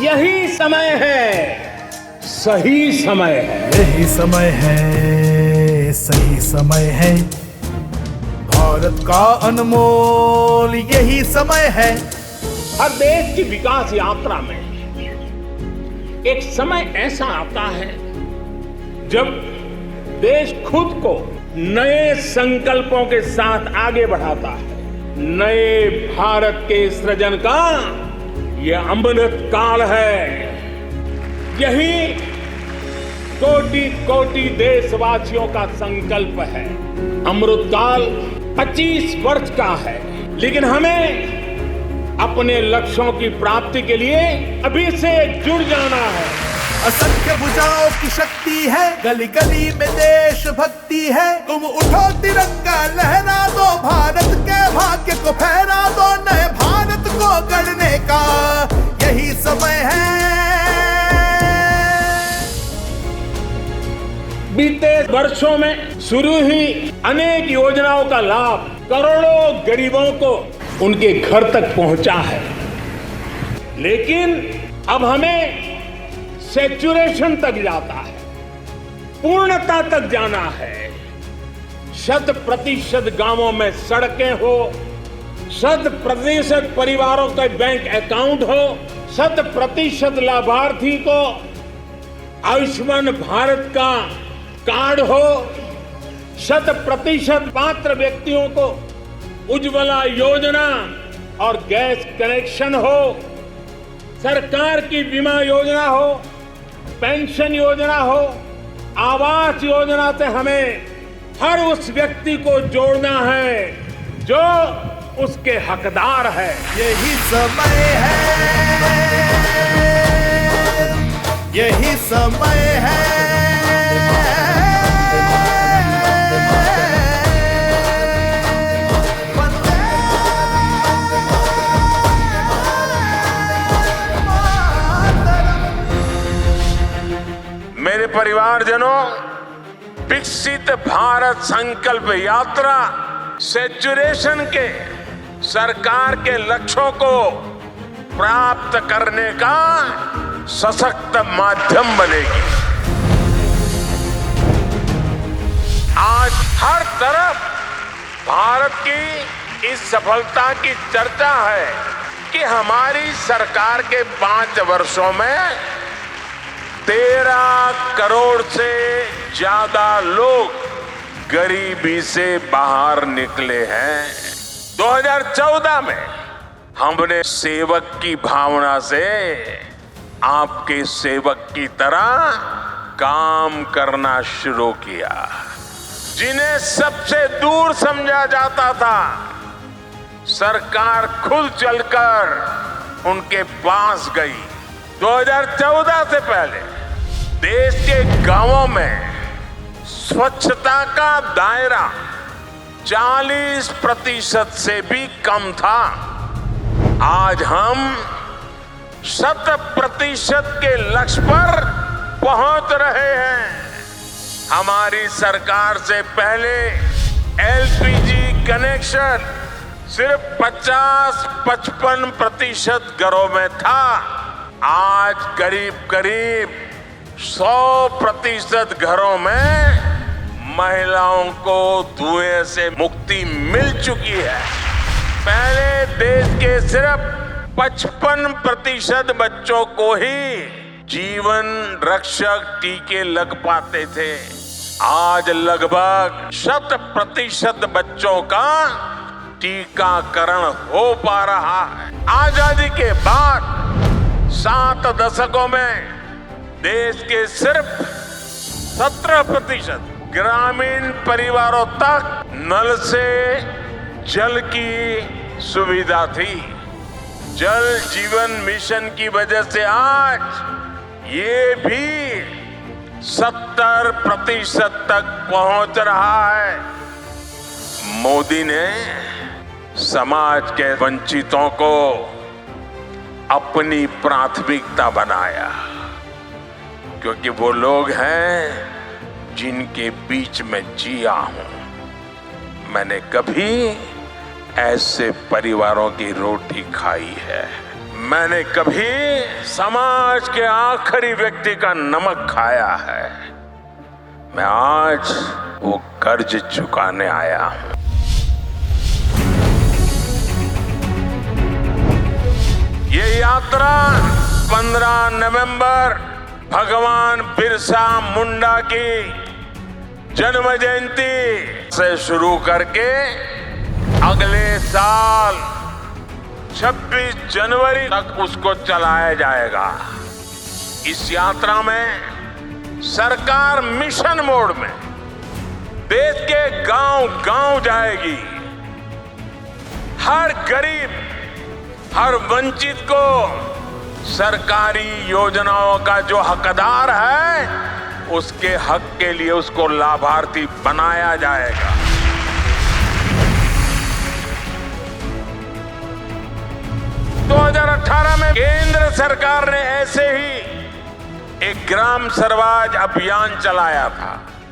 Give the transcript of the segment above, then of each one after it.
यही समय है, सही समय है। यही समय है, सही समय है। भारत का अनमोल यही समय है। हर देश की विकास यात्रा में एक समय ऐसा आता है जब देश खुद को नए संकल्पों के साथ आगे बढ़ाता है। नए भारत के सृजन का यह अमृत काल है। यही कोटि कोटि देशवासियों का संकल्प है। अमृत काल 25 वर्ष का है, लेकिन हमें अपने लक्ष्यों की प्राप्ति के लिए अभी से जुड़ जाना है। असंख्य भुजाओं की शक्ति है, गली गली में देश भक्ति है। तुम उठो तिरंगा लहरा दो, भारत के भाग्य को फहरा दो। नए भारत को गढ़ने का यही समय है। बीते वर्षों में शुरू हुई अनेक योजनाओं का लाभ करोड़ों गरीबों को उनके घर तक पहुंचा है, लेकिन अब हमें सैचुरेशन तक जाता है, पूर्णता तक जाना है। 100% गांवों में सड़कें हो, 100% परिवारों के बैंक अकाउंट हो, 100% लाभार्थी को आयुष्मान भारत का कार्ड हो, 100% पात्र व्यक्तियों को उज्ज्वला योजना और गैस कनेक्शन हो, सरकार की बीमा योजना हो, पेंशन योजना हो, आवास योजना से हमें हर उस व्यक्ति को जोड़ना है जो उसके हकदार है। यही समय है, यही समय है। मेरे परिवारजनों, विकसित भारत संकल्प यात्रा सैचुरेशन के सरकार के लक्ष्यों को प्राप्त करने का सशक्त माध्यम बनेगी। आज हर तरफ भारत की इस सफलता की चर्चा है कि हमारी सरकार के 5 वर्षों में 13 करोड़ से ज्यादा लोग गरीबी से बाहर निकले हैं। 2014 में हमने सेवक की भावना से आपके सेवक की तरह काम करना शुरू किया। जिन्हें सबसे दूर समझा जाता था, सरकार खुद चलकर उनके पास गई। 2014 से पहले देश के गांवों में स्वच्छता का दायरा 40% से भी कम था। आज हम 100% के लक्ष्य पर पहुंच रहे हैं। हमारी सरकार से पहले एलपीजी कनेक्शन सिर्फ 50-55% घरों में था। आज करीब 100% घरों में महिलाओं को धुएं से मुक्ति मिल चुकी है। पहले देश के सिर्फ 55% बच्चों को ही जीवन रक्षक टीके लग पाते थे। आज लगभग 100% बच्चों का टीकाकरण हो पा रहा है। आजादी के बाद 7 दशकों में देश के सिर्फ 17% ग्रामीण परिवारों तक नल से जल की सुविधा थी। जल जीवन मिशन की वजह से आज ये भी 70% तक पहुंच रहा है। मोदी ने समाज के वंचितों को अपनी प्राथमिकता बनाया, क्योंकि वो लोग हैं जिनके बीच में जिया हूं। मैंने कभी ऐसे परिवारों की रोटी खाई है। मैंने कभी समाज के आखिरी व्यक्ति का नमक खाया है। मैं आज वो कर्ज चुकाने आया हूं। ये यात्रा 15 नवंबर भगवान बिरसा मुंडा की जन्म जयंती से शुरू करके अगले साल 26 जनवरी तक उसको चलाया जाएगा। इस यात्रा में सरकार मिशन मोड में देश के गांव-गांव जाएगी। हर गरीब, हर वंचित को सरकारी योजनाओं का जो हकदार है, उसके हक के लिए उसको लाभार्थी बनाया जाएगा। तो 2018 में केंद्र सरकार ने ऐसे ही एक ग्राम स्वराज अभियान चलाया था।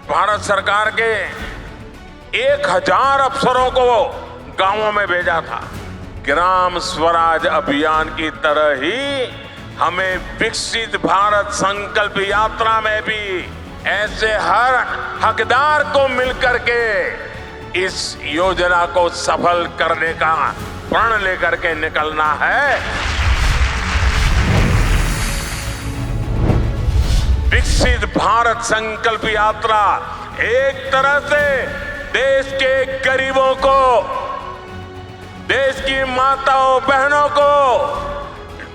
भारत सरकार के 1000 अफसरों को गांवों में भेजा था। ग्राम स्वराज अभियान की तरह ही हमें विकसित भारत संकल्प यात्रा में भी ऐसे हर हकदार को मिलकर के इस योजना को सफल करने का प्रण लेकर के निकलना है। विकसित भारत संकल्प यात्रा एक तरह से देश के गरीबों को, देश की माताओं बहनों को,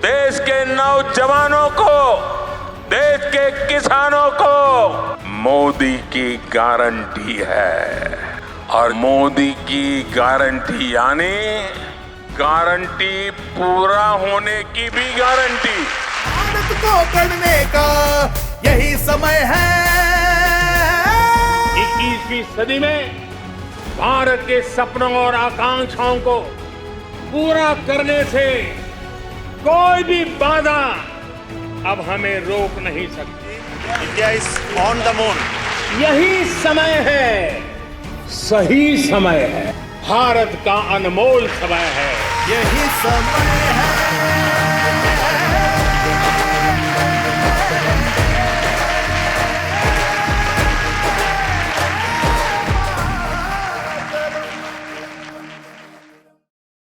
देश के नौजवानों को, देश के किसानों को मोदी की गारंटी है। और मोदी की गारंटी यानी गारंटी पूरा होने की भी गारंटी। भारत को गढ़ने का यही समय है। 21वीं सदी में भारत के सपनों और आकांक्षाओं को पूरा करने से कोई भी बाधा अब हमें रोक नहीं सकती। India is on the moon. यही समय है, सही समय है, भारत का अनमोल समय है। यही समय